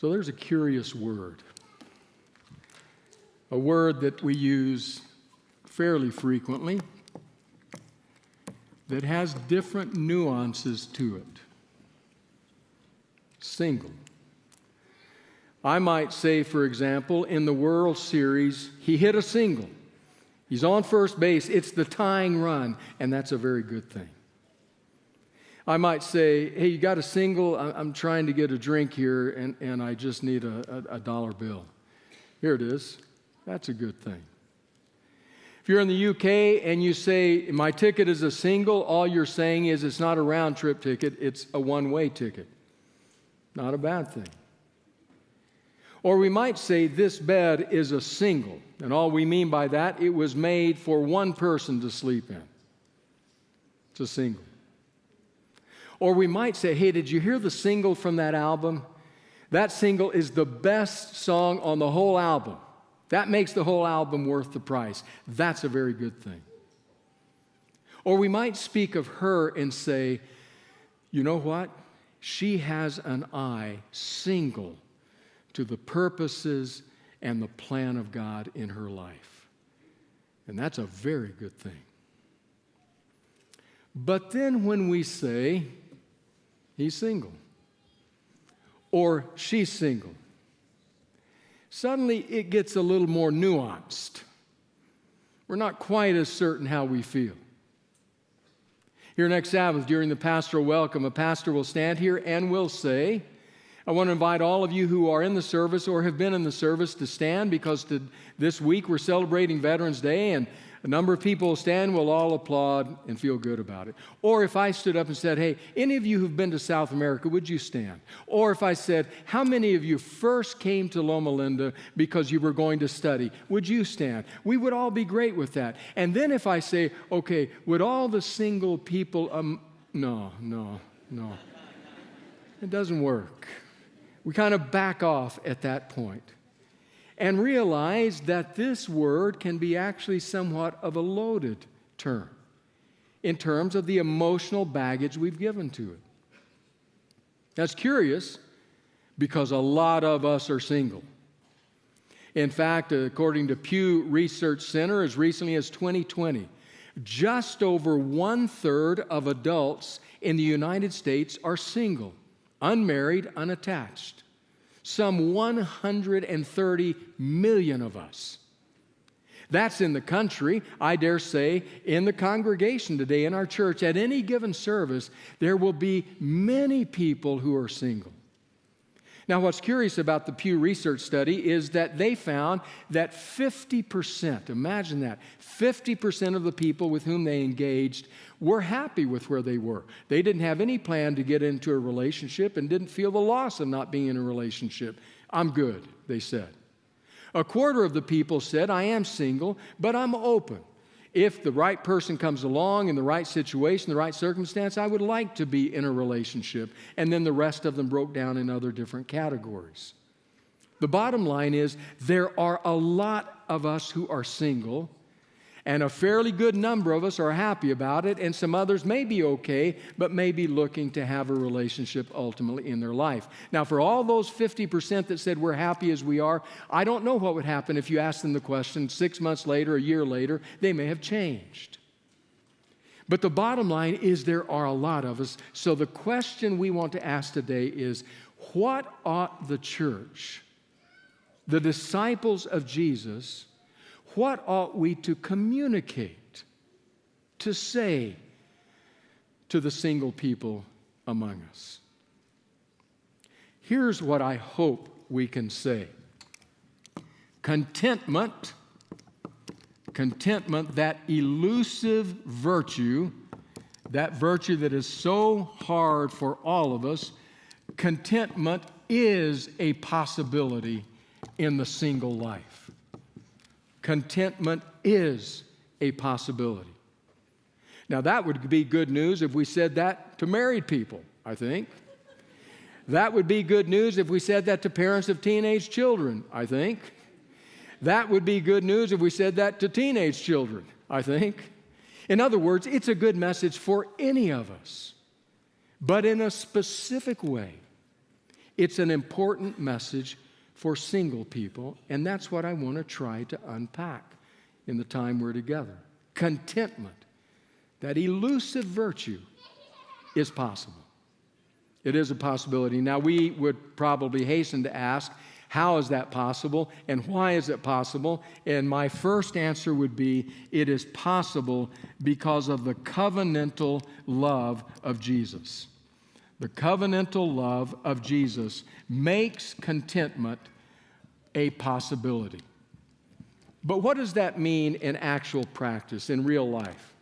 So there's a curious word, a word that we use fairly frequently that has different nuances to it. Single. I might say, for example, in the World Series, he hit a single. He's on first base. It's the tying run, and that's a very good thing. I might say, hey, you got a single? I'm trying to get a drink here, and I just need a dollar bill. Here it is. That's a good thing. If you're in the UK and you say, my ticket is a single, all you're saying is it's not a round-trip ticket, it's a one-way ticket. Not a bad thing. Or we might say this bed is a single, and all we mean by that, it was made for one person to sleep in. It's a single. Or we might say, hey, did you hear the single from that album? That single is the best song on the whole album. That makes the whole album worth the price. That's a very good thing. Or we might speak of her and say, you know what? She has an eye single to the purposes and the plan of God in her life. And that's a very good thing. But then when we say, he's single, or she's single, suddenly it gets a little more nuanced. We're not quite as certain how we feel. Here next Sabbath, during the pastoral welcome, a pastor will stand here and will say, I want to invite all of you who are in the service or have been in the service to stand, because this week we're celebrating Veterans Day, and a number of people will stand, we'll all applaud and feel good about it. Or if I stood up and said, hey, any of you who've been to South America, would you stand? Or if I said, how many of you first came to Loma Linda because you were going to study? Would you stand? We would all be great with that. And then if I say, okay, would all the single people, no. It doesn't work. We kind of back off at that point and realize that this word can be actually somewhat of a loaded term in terms of the emotional baggage we've given to it. That's curious because a lot of us are single. In fact, according to Pew Research Center, as recently as 2020, just over 1/3 of adults in the United States are single, unmarried, unattached. Some 130 million of us. That's in the country. I dare say in the congregation today in our church, at any given service, there will be many people who are single. Now, what's curious about the Pew Research study is that they found that 50%, imagine that, 50% of the people with whom they engaged were happy with where they were. They didn't have any plan to get into a relationship and didn't feel the loss of not being in a relationship. I'm good, they said. 1/4 of the people said, I am single, but I'm open. If the right person comes along in the right situation, the right circumstance, I would like to be in a relationship. And then the rest of them broke down in other different categories. The bottom line is there are a lot of us who are single, and a fairly good number of us are happy about it, and some others may be okay, but may be looking to have a relationship ultimately in their life. Now, for all those 50% that said we're happy as we are, I don't know what would happen if you asked them the question 6 months later, a year later. They may have changed. But the bottom line is there are a lot of us. So the question we want to ask today is, what ought the church, the disciples of Jesus, what ought we to communicate, to say to the single people among us? Here's what I hope we can say. Contentment, that elusive virtue, that virtue that is so hard for all of us, contentment is a possibility in the single life. Contentment is a possibility. Now, that would be good news if we said that to married people, I think. That would be good news if we said that to parents of teenage children, I think. That would be good news if we said that to teenage children, I think. In other words, it's a good message for any of us. But in a specific way, It's an important message for single people, and that's what I want to try to unpack in the time we're together. Contentment, that elusive virtue, is possible. It is a possibility. Now, we would probably hasten to ask, how is that possible, and why is it possible? And my first answer would be, it is possible because of the covenantal love of Jesus. The covenantal love of Jesus makes contentment a possibility. But what does that mean in actual practice, in real life?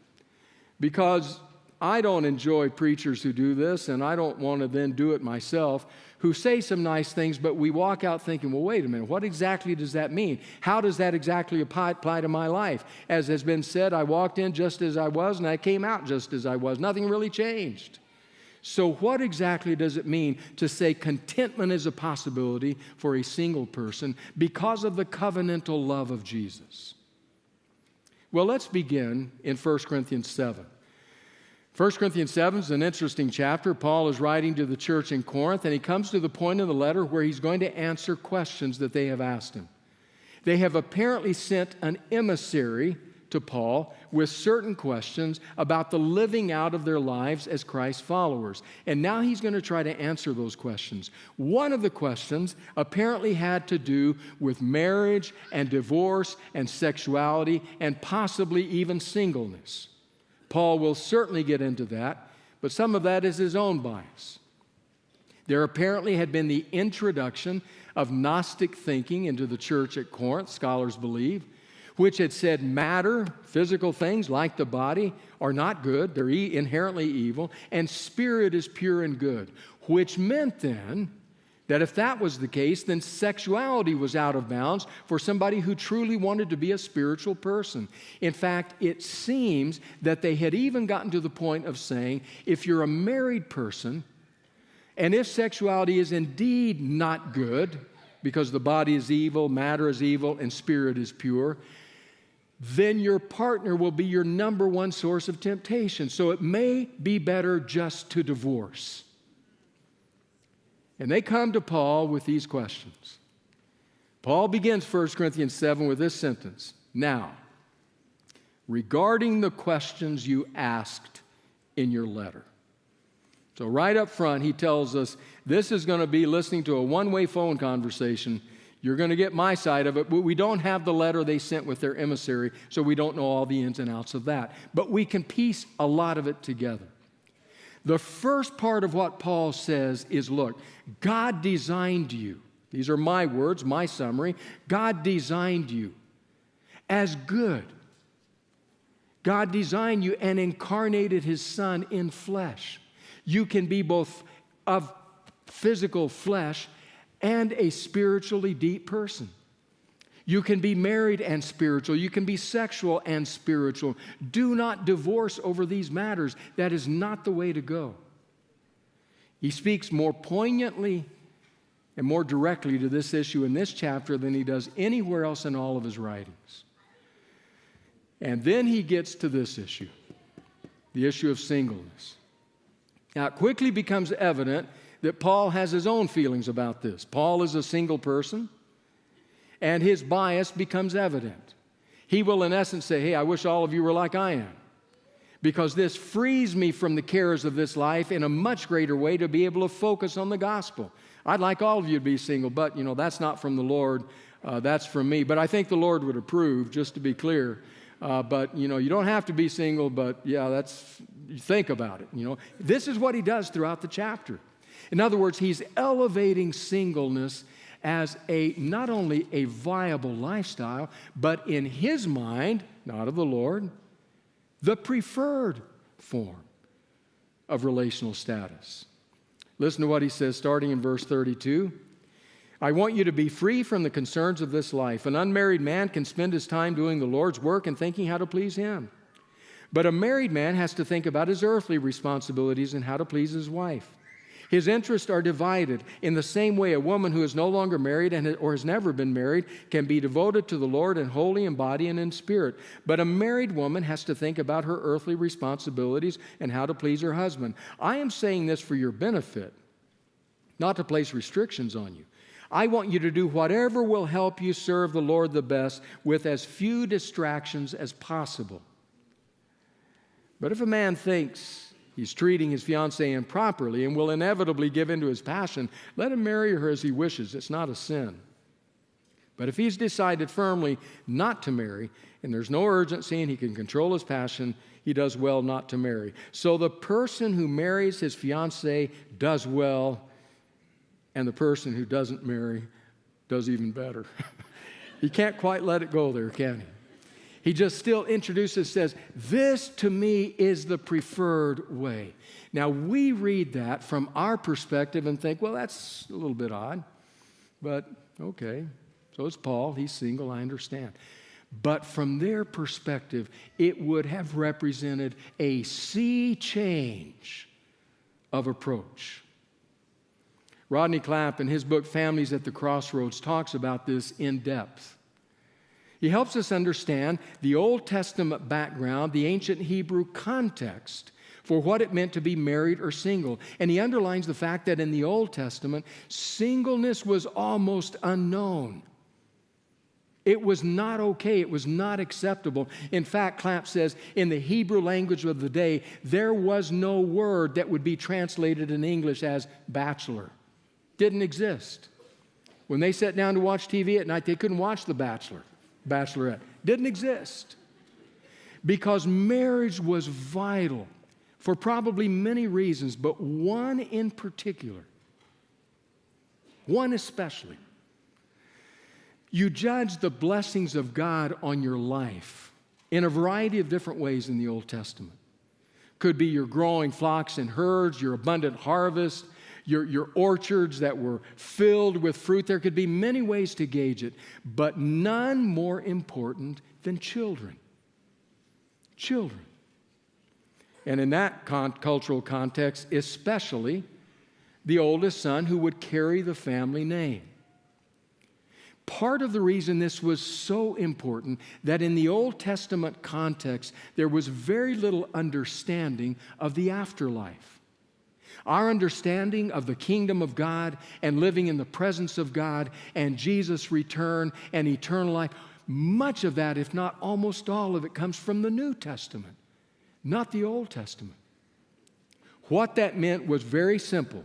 Because I don't enjoy preachers who do this, and I don't want to then do it myself, who say some nice things, but we walk out thinking, well, wait a minute, what exactly does that mean? How does that exactly apply to my life? As has been said, I walked in just as I was, and I came out just as I was. Nothing really changed. So what exactly does it mean to say contentment is a possibility for a single person because of the covenantal love of Jesus? Well, let's begin in 1 Corinthians 7. 1 Corinthians 7 is an interesting chapter. Paul is writing to the church in Corinth, and he comes to the point in the letter where he's going to answer questions that they have asked him. They have apparently sent an emissary to Paul with certain questions about the living out of their lives as Christ's followers. And now he's going to try to answer those questions. One of the questions apparently had to do with marriage and divorce and sexuality and possibly even singleness. Paul will certainly get into that, but some of that is his own bias. There apparently had been the introduction of Gnostic thinking into the church at Corinth, scholars believe, which had said matter, physical things like the body, are not good, they're inherently evil, and spirit is pure and good, which meant then that if that was the case, then sexuality was out of bounds for somebody who truly wanted to be a spiritual person. In fact, it seems that they had even gotten to the point of saying, if you're a married person, and if sexuality is indeed not good, because the body is evil, matter is evil, and spirit is pure, then your partner will be your number one source of temptation. So it may be better just to divorce. And they come to Paul with these questions. Paul begins 1 Corinthians 7 with this sentence. Now, regarding the questions you asked in your letter. So right up front, he tells us this is going to be listening to a one-way phone conversation. You're going to get my side of it, but we don't have the letter they sent with their emissary, so we don't know all the ins and outs of that. But we can piece a lot of it together. The first part of what Paul says is, look, God designed you. These are my words, my summary. God designed you as good. God designed you and incarnated His Son in flesh. You can be both of physical flesh and a spiritually deep person. You can be married and spiritual. You can be sexual and spiritual. Do not divorce over these matters. That is not the way to go. He speaks more poignantly and more directly to this issue in this chapter than he does anywhere else in all of his writings. And then he gets to this issue, the issue of singleness. Now, it quickly becomes evident that Paul has his own feelings about this. Paul is a single person, and his bias becomes evident. He will, in essence, say, hey, I wish all of you were like I am, because this frees me from the cares of this life in a much greater way to be able to focus on the gospel. I'd like all of you to be single, but, that's not from the Lord. That's from me. But I think the Lord would approve, just to be clear. But, you don't have to be single, but, think about it. This is what he does throughout the chapter. In other words, he's elevating singleness as not only a viable lifestyle, but in his mind, not of the Lord, the preferred form of relational status. Listen to what he says starting in verse 32. I want you to be free from the concerns of this life. An unmarried man can spend his time doing the Lord's work and thinking how to please Him. But a married man has to think about his earthly responsibilities and how to please his wife. His interests are divided. In the same way, a woman who is no longer married or has never been married can be devoted to the Lord and holy in body and in spirit. But a married woman has to think about her earthly responsibilities and how to please her husband. I am saying this for your benefit, not to place restrictions on you. I want you to do whatever will help you serve the Lord the best with as few distractions as possible. But if a man thinks he's treating his fiancée improperly and will inevitably give in to his passion, let him marry her as he wishes. It's not a sin. But if he's decided firmly not to marry, and there's no urgency and he can control his passion, he does well not to marry. So the person who marries his fiancée does well, and the person who doesn't marry does even better. He can't quite let it go there, can he? He just still introduces, says, this to me is the preferred way. Now, we read that from our perspective and think, well, that's a little bit odd, but okay. So it's Paul, he's single, I understand. But from their perspective, it would have represented a sea change of approach. Rodney Clapp, in his book, Families at the Crossroads, talks about this in depth. He helps us understand the Old Testament background, the ancient Hebrew context for what it meant to be married or single. And he underlines the fact that in the Old Testament, singleness was almost unknown. It was not okay. It was not acceptable. In fact, Clapp says, in the Hebrew language of the day, there was no word that would be translated in English as bachelor. Didn't exist. When they sat down to watch TV at night, they couldn't watch The Bachelor, Bachelorette. Didn't exist. Because marriage was vital for probably many reasons, but one in particular, one especially. You judge the blessings of God on your life in a variety of different ways in the Old Testament. Could be your growing flocks and herds, your abundant harvest, your orchards that were filled with fruit. There could be many ways to gauge it, but none more important than children. Children. And in that cultural context, especially the oldest son who would carry the family name. Part of the reason this was so important, that in the Old Testament context, there was very little understanding of the afterlife. Our understanding of the kingdom of God and living in the presence of God and Jesus' return and eternal life, much of that, if not almost all of it, comes from the New Testament, not the Old Testament. What that meant was very simple.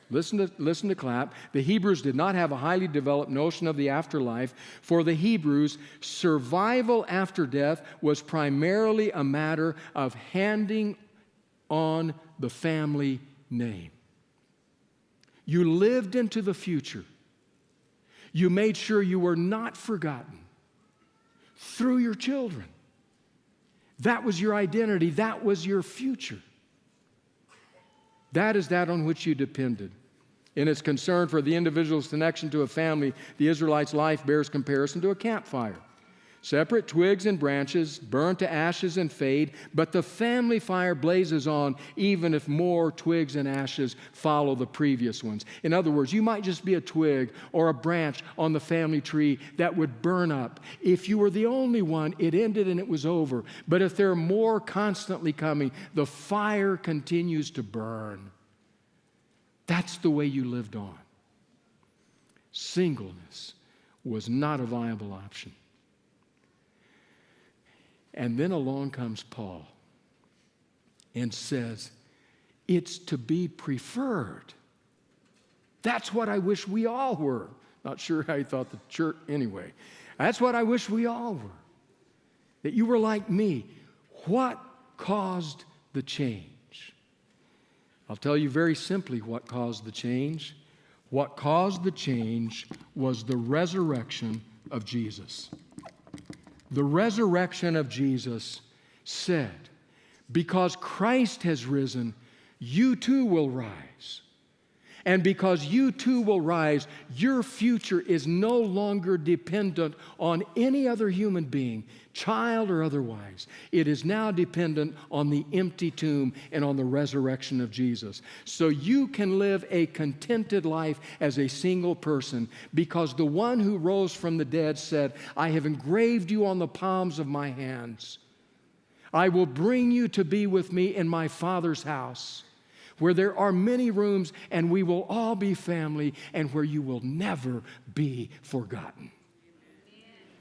Listen to Clapp. The Hebrews did not have a highly developed notion of the afterlife. For the Hebrews, survival after death was primarily a matter of handing on the family name. You lived into the future. You made sure you were not forgotten through your children. That was your identity. That was your future. That is that on which you depended. In its concern for the individual's connection to a family, the Israelites' life bears comparison to a campfire. Separate twigs and branches burn to ashes and fade, but the family fire blazes on even if more twigs and ashes follow the previous ones. In other words, you might just be a twig or a branch on the family tree that would burn up. If you were the only one, it ended and it was over. But if there are more constantly coming, the fire continues to burn. That's the way you lived on. Singleness was not a viable option. And then along comes Paul and says, it's to be preferred. That's what I wish we all were. Not sure how he thought the church, anyway. That's what I wish we all were. That you were like me. What caused the change? I'll tell you very simply what caused the change. What caused the change was the resurrection of Jesus. The resurrection of Jesus said, because Christ has risen, you too will rise. And because you too will rise, your future is no longer dependent on any other human being, child or otherwise. It is now dependent on the empty tomb and on the resurrection of Jesus. So you can live a contented life as a single person because the one who rose from the dead said, I have engraved you on the palms of my hands. I will bring you to be with me in my Father's house. where there are many rooms and we will all be family, and where you will never be forgotten.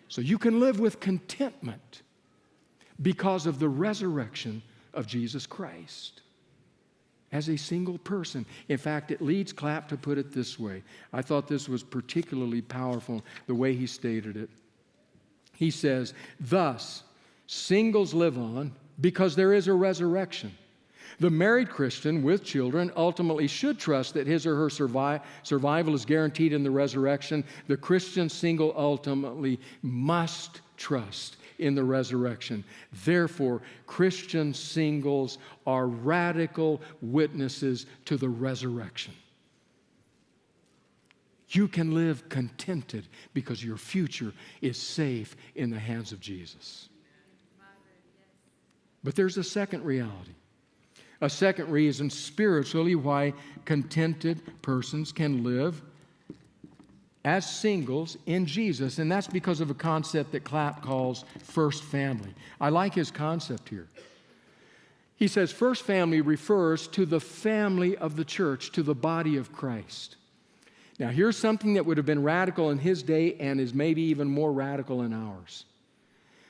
So you can live with contentment because of the resurrection of Jesus Christ as a single person. In fact, it leads Clapp to put it this way. I thought this was particularly powerful, the way he stated it. He says, thus, singles live on because there is a resurrection. The married Christian with children ultimately should trust that his or her survival is guaranteed in the resurrection. The Christian single ultimately must trust in the resurrection. Therefore, Christian singles are radical witnesses to the resurrection. You can live contented because your future is safe in the hands of Jesus. But there's a second reality. A second reason spiritually why contented persons can live as singles in Jesus, and that's because of a concept that Clapp calls first family. I like his concept here. He says first family refers to the family of the church, to the body of Christ. Now, here's something that would have been radical in his day and is maybe even more radical in ours.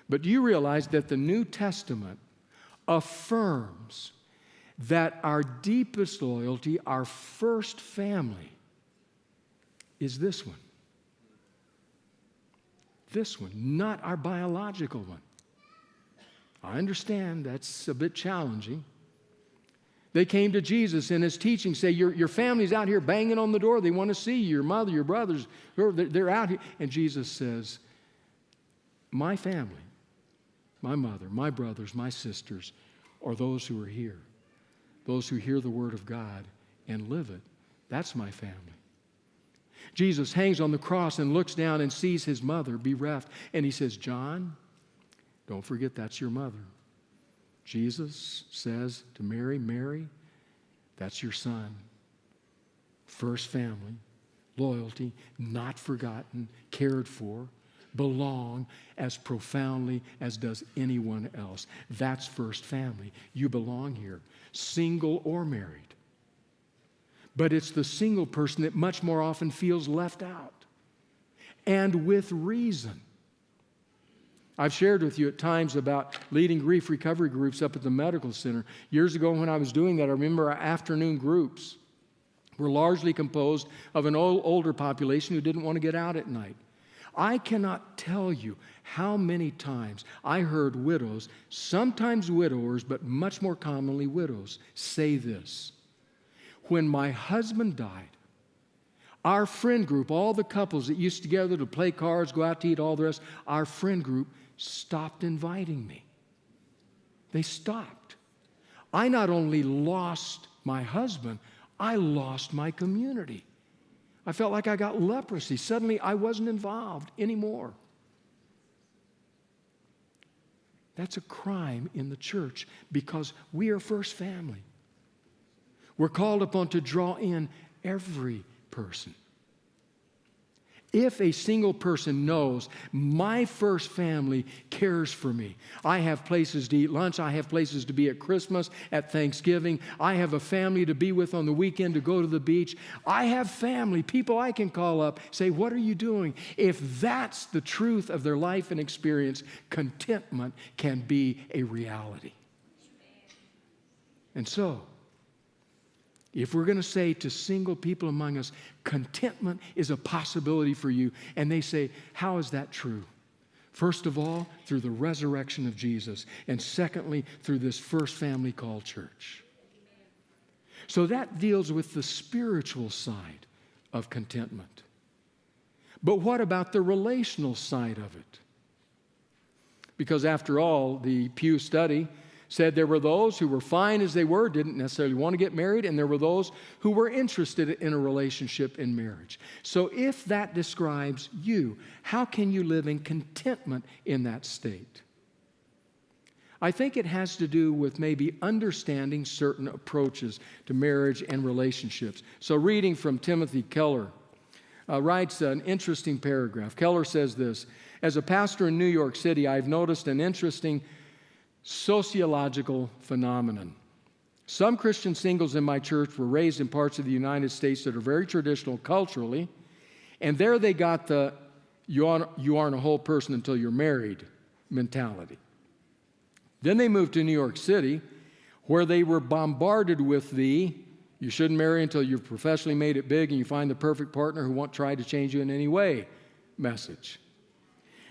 But do you realize that the New Testament affirms that our deepest loyalty, our first family, is this one? This one, not our biological one. I understand that's a bit challenging. They came to Jesus in his teaching, say, your family's out here banging on the door. They want to see you, your mother, your brothers. They're out here. And Jesus says, my family, my mother, my brothers, my sisters, are those who are here. Those who hear the word of God and live it. That's my family. Jesus hangs on the cross and looks down and sees his mother bereft. And he says, John, don't forget that's your mother. Jesus says to Mary, Mary, that's your son. First family, loyalty, not forgotten, cared for, belong as profoundly as does anyone else. That's first family. You belong here, single or married. But it's the single person that much more often feels left out, and with reason. I've shared with you at times about leading grief recovery groups up at the medical center. Years ago when I was doing that, I remember our afternoon groups were largely composed of an older population who didn't want to get out at night. I cannot tell you how many times I heard widows, sometimes widowers, but much more commonly widows, say this. When my husband died, our friend group, all the couples that used together to play cards, go out to eat, all the rest, our friend group stopped inviting me. They stopped. I not only lost my husband, I lost my community. I felt like I got leprosy. Suddenly, I wasn't involved anymore. That's a crime in the church because we are first family. We're called upon to draw in every person. If a single person knows, my first family cares for me. I have places to eat lunch. I have places to be at Christmas, at Thanksgiving. I have a family to be with on the weekend, to go to the beach. I have family, people I can call up, say, what are you doing? If that's the truth of their life and experience, contentment can be a reality. And so, if we're going to say to single people among us, contentment is a possibility for you, and they say, how is that true? First of all, through the resurrection of Jesus, and secondly, through this first family called church. So that deals with the spiritual side of contentment. But what about the relational side of it? Because after all, the Pew study said there were those who were fine as they were, didn't necessarily want to get married, and there were those who were interested in a relationship in marriage. So if that describes you, how can you live in contentment in that state? I think it has to do with maybe understanding certain approaches to marriage and relationships. So reading from Timothy Keller, writes an interesting paragraph. Keller says this, as a pastor in New York City, I've noticed an interesting sociological phenomenon. Some Christian singles in my church were raised in parts of the United States that are very traditional culturally, and there they got the you aren't a whole person until you're married mentality. Then they moved to New York City, where they were bombarded with the you shouldn't marry until you've professionally made it big and you find the perfect partner who won't try to change you in any way message.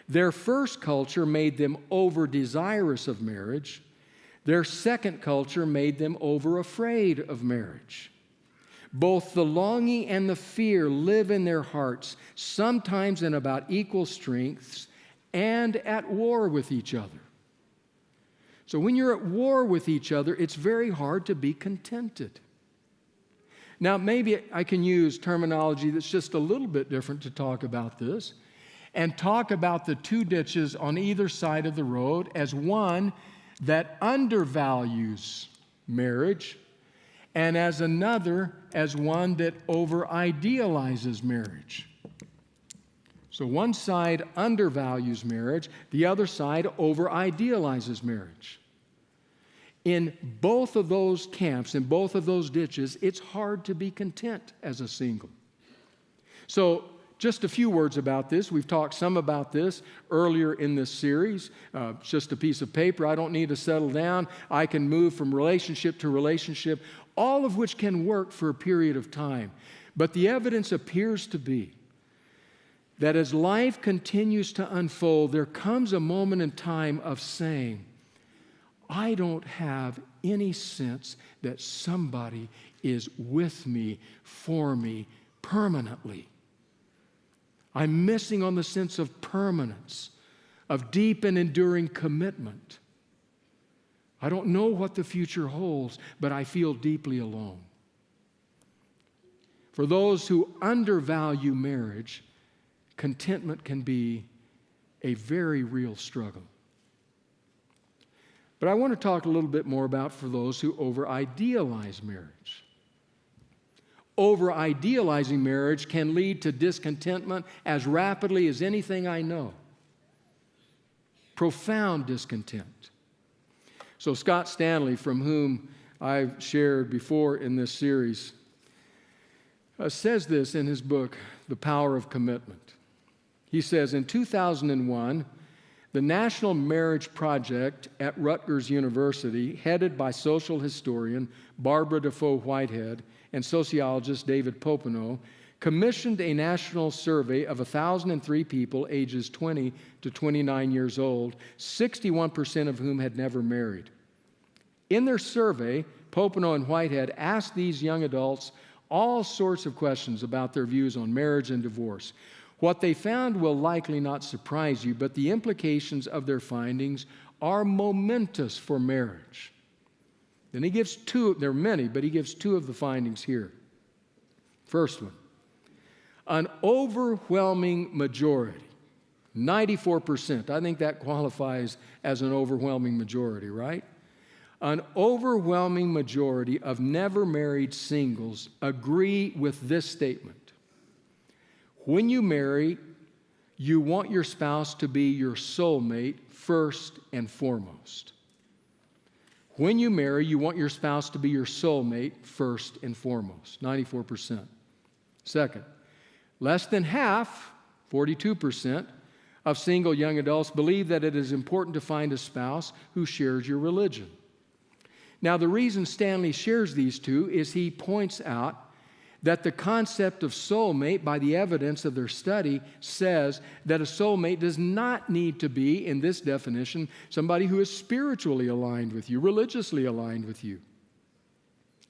Their first culture made them over-desirous of marriage. Their second culture made them over-afraid of marriage. Both the longing and the fear live in their hearts, sometimes in about equal strengths and at war with each other. So when you're at war with each other, it's very hard to be contented. Now, maybe I can use terminology that's just a little bit different to talk about this and talk about the two ditches on either side of the road as one that undervalues marriage and as another as one that over-idealizes marriage. So one side undervalues marriage, the other side over-idealizes marriage. In both of those camps, in both of those ditches, it's hard to be content as a single. So just a few words about this. We've talked some about this earlier in this series. It's just a piece of paper. I don't need to settle down. I can move from relationship to relationship, all of which can work for a period of time. But the evidence appears to be that as life continues to unfold, there comes a moment in time of saying, I don't have any sense that somebody is with me, for me, permanently. I'm missing on the sense of permanence, of deep and enduring commitment. I don't know what the future holds, but I feel deeply alone. For those who undervalue marriage, contentment can be a very real struggle. But I want to talk a little bit more about for those who over-idealize marriage. Over-idealizing marriage can lead to discontentment as rapidly as anything I know. Profound discontent. So Scott Stanley, from whom I've shared before in this series, says this in his book, The Power of Commitment. He says, in 2001, the National Marriage Project at Rutgers University, headed by social historian Barbara Defoe Whitehead and sociologist David Popenoe, commissioned a national survey of 1,003 people ages 20 to 29 years old, 61% of whom had never married. In their survey, Popenoe and Whitehead asked these young adults all sorts of questions about their views on marriage and divorce. What they found will likely not surprise you, but the implications of their findings are momentous for marriage. Then he gives two, there are many, but he gives two of the findings here. First one, an overwhelming majority, 94%, I think that qualifies as an overwhelming majority, right? An overwhelming majority of never married singles agree with this statement. When you marry, you want your spouse to be your soulmate first and foremost. When you marry, you want your spouse to be your soulmate first and foremost, 94%. Second, less than half, 42%, of single young adults believe that it is important to find a spouse who shares your religion. Now, the reason Stanley shares these two is he points out that the concept of soulmate, by the evidence of their study, says that a soulmate does not need to be, in this definition, somebody who is spiritually aligned with you, religiously aligned with you,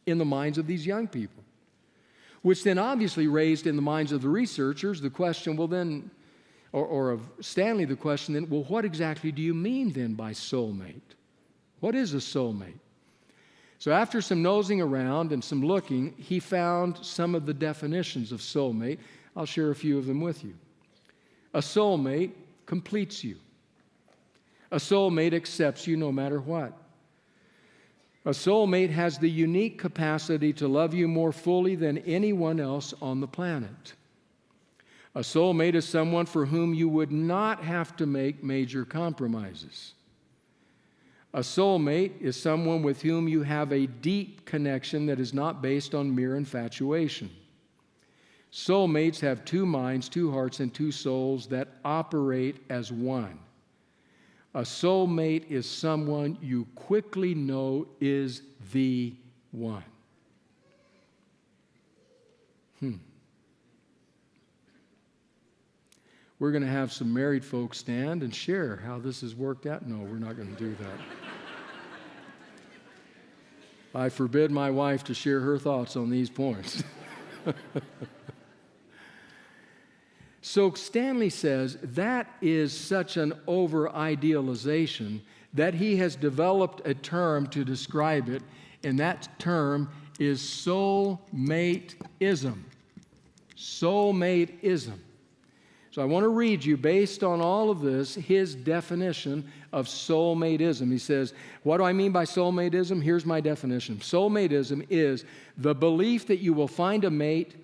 in the minds of these young people. Which then obviously raised in the minds of the researchers the question, well then, or of Stanley the question then, well, what exactly do you mean then by soulmate? What is a soulmate? So after some nosing around and some looking, he found some of the definitions of soulmate. I'll share a few of them with you. A soulmate completes you. A soulmate accepts you no matter what. A soulmate has the unique capacity to love you more fully than anyone else on the planet. A soulmate is someone for whom you would not have to make major compromises. A soulmate is someone with whom you have a deep connection that is not based on mere infatuation. Soulmates have two minds, two hearts, and two souls that operate as one. A soulmate is someone you quickly know is the one. We're going to have some married folks stand and share how this has worked out. No, we're not going to do that. I forbid my wife to share her thoughts on these points. So Stanley says that is such an over-idealization that he has developed a term to describe it, and that term is soulmateism. Soulmateism. So I want to read you, based on all of this, his definition of soulmateism. He says, what do I mean by soulmateism? Here's my definition. Soulmateism is the belief that you will find a mate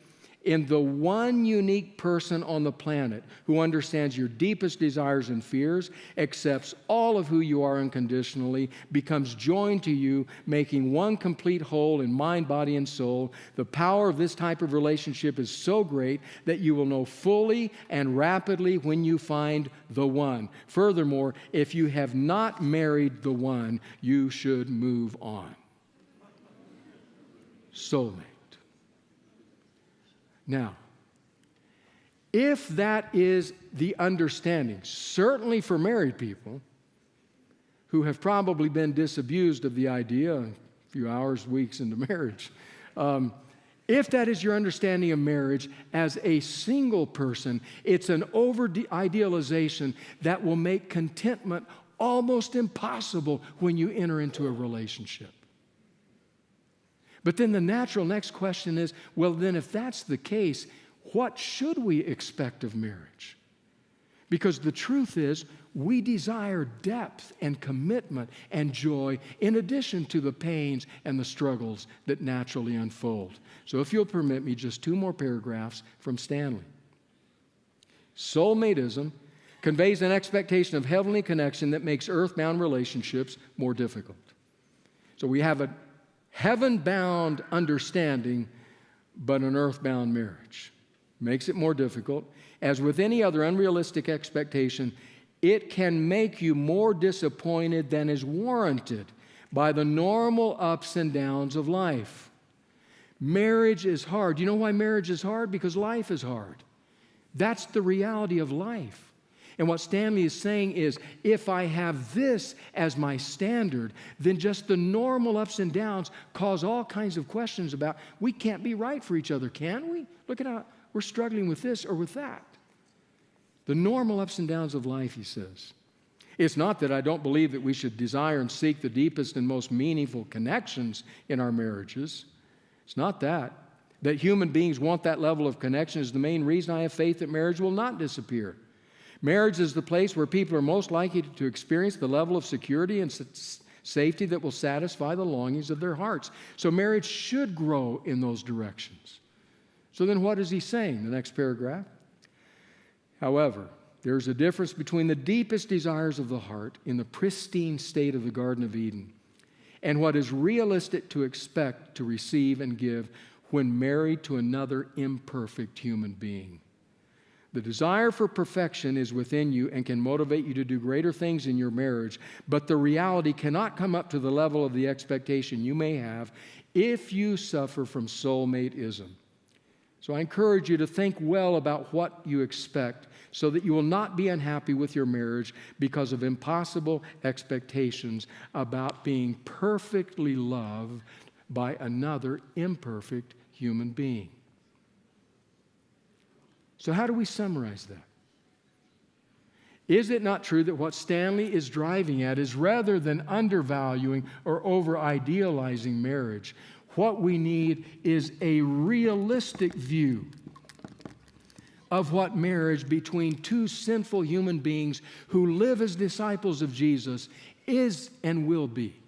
in the one unique person on the planet who understands your deepest desires and fears, accepts all of who you are unconditionally, becomes joined to you, making one complete whole in mind, body, and soul. The power of this type of relationship is so great that you will know fully and rapidly when you find the one. Furthermore, if you have not married the one, you should move on. Soulmate. Now, if that is the understanding, certainly for married people who have probably been disabused of the idea a few hours, weeks into marriage, if that is your understanding of marriage as a single person, it's an over-idealization that will make contentment almost impossible when you enter into a relationship. But then the natural next question is, well, then if that's the case, what should we expect of marriage? Because the truth is, we desire depth and commitment and joy in addition to the pains and the struggles that naturally unfold. So if you'll permit me, just two more paragraphs from Stanley. Soulmateism conveys an expectation of heavenly connection that makes earthbound relationships more difficult. So we have a heaven-bound understanding, but an earthbound marriage. Makes it more difficult. As with any other unrealistic expectation, it can make you more disappointed than is warranted by the normal ups and downs of life. Marriage is hard. You know why marriage is hard? Because life is hard. That's the reality of life. And what Stanley is saying is, if I have this as my standard, then just the normal ups and downs cause all kinds of questions about, we can't be right for each other, can we? Look at how we're struggling with this or with that. The normal ups and downs of life, he says. It's not that I don't believe that we should desire and seek the deepest and most meaningful connections in our marriages. It's not that. That human beings want that level of connection is the main reason I have faith that marriage will not disappear. Marriage is the place where people are most likely to experience the level of security and safety that will satisfy the longings of their hearts. So marriage should grow in those directions. So then what is he saying? The next paragraph. However, there's a difference between the deepest desires of the heart in the pristine state of the Garden of Eden and what is realistic to expect to receive and give when married to another imperfect human being. The desire for perfection is within you and can motivate you to do greater things in your marriage, but the reality cannot come up to the level of the expectation you may have if you suffer from soulmateism. So I encourage you to think well about what you expect so that you will not be unhappy with your marriage because of impossible expectations about being perfectly loved by another imperfect human being. So how do we summarize that? Is it not true that what Stanley is driving at is rather than undervaluing or over-idealizing marriage, what we need is a realistic view of what marriage between two sinful human beings who live as disciples of Jesus is and will be.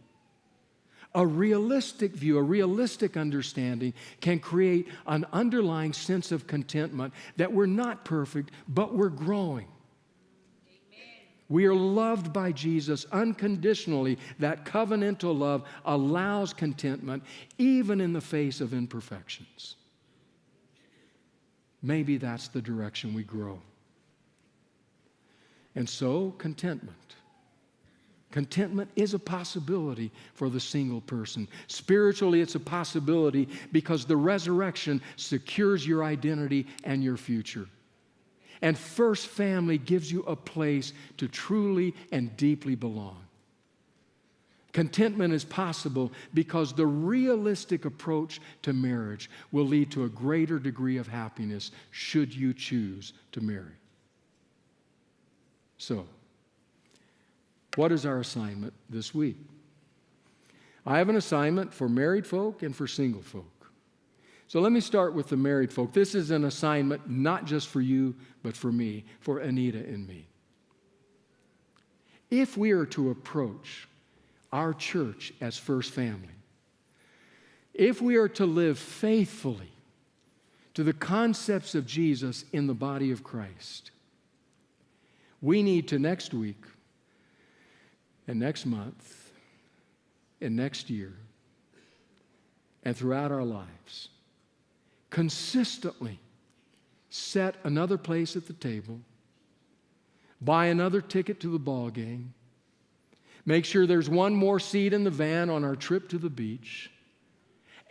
A realistic view, a realistic understanding can create an underlying sense of contentment that we're not perfect, but we're growing. Amen. We are loved by Jesus unconditionally. That covenantal love allows contentment even in the face of imperfections. Maybe that's the direction we grow. And so, contentment. Contentment is a possibility for the single person. Spiritually, it's a possibility because the resurrection secures your identity and your future. And First Family gives you a place to truly and deeply belong. Contentment is possible because the realistic approach to marriage will lead to a greater degree of happiness should you choose to marry. So, what is our assignment this week? I have an assignment for married folk and for single folk. So let me start with the married folk. This is an assignment not just for you, but for me, for Anita and me. If we are to approach our church as First Family, if we are to live faithfully to the concepts of Jesus in the body of Christ, we need to next week and next month and next year and throughout our lives consistently set another place at the table, buy another ticket to the ball game, make sure there's one more seat in the van on our trip to the beach,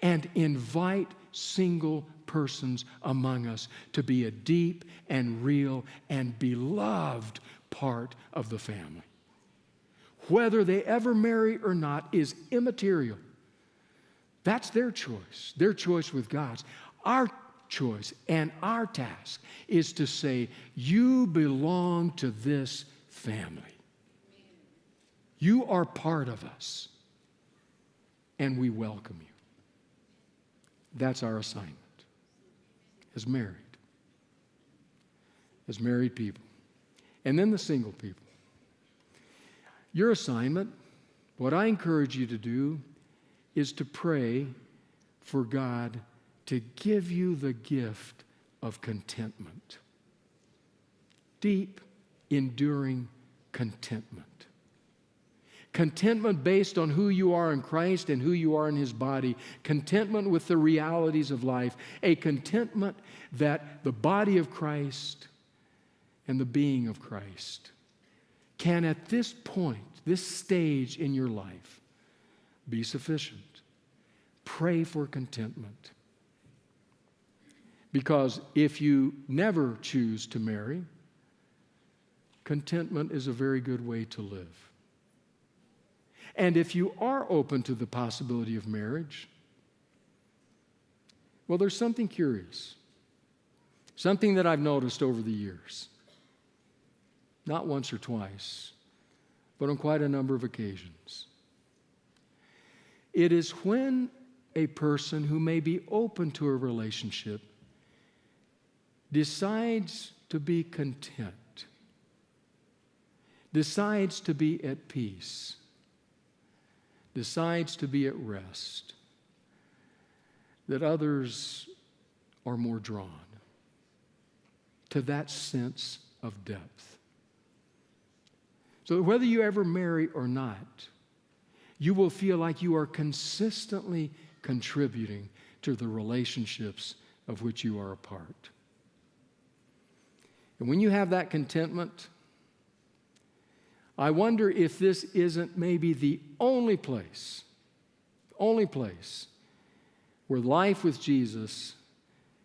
and invite single persons among us to be a deep and real and beloved part of the family. Whether they ever marry or not is immaterial. That's their choice with God's. Our choice and our task is to say, you belong to this family. You are part of us, and we welcome you. That's our assignment as married people. And then the single people. Your assignment, what I encourage you to do, is to pray for God to give you the gift of contentment. Deep, enduring contentment. Contentment based on who you are in Christ and who you are in His body. Contentment with the realities of life. A contentment that the body of Christ and the being of Christ can at this point, this stage in your life, be sufficient. Pray for contentment. Because if you never choose to marry, contentment is a very good way to live. And if you are open to the possibility of marriage, well, there's something curious. Something that I've noticed over the years. Not once or twice, but on quite a number of occasions. It is when a person who may be open to a relationship decides to be content, decides to be at peace, decides to be at rest, that others are more drawn to that sense of depth. So whether you ever marry or not, you will feel like you are consistently contributing to the relationships of which you are a part. And when you have that contentment, I wonder if this isn't maybe the only place where life with Jesus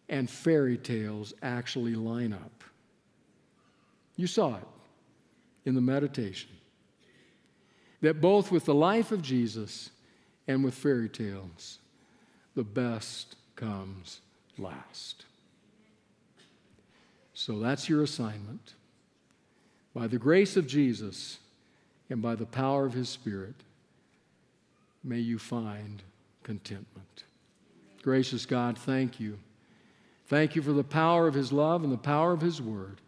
and fairy tales actually line up. You saw it in the meditation, that both with the life of Jesus and with fairy tales, the best comes last. So that's your assignment. By the grace of Jesus and by the power of His Spirit, may you find contentment. Gracious God, thank you. Thank you for the power of His love and the power of His Word.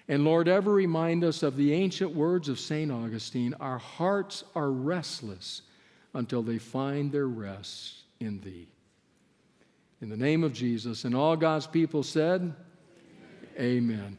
And Lord, ever remind us of the ancient words of St. Augustine, our hearts are restless until they find their rest in Thee. In the name of Jesus, and all God's people said, Amen.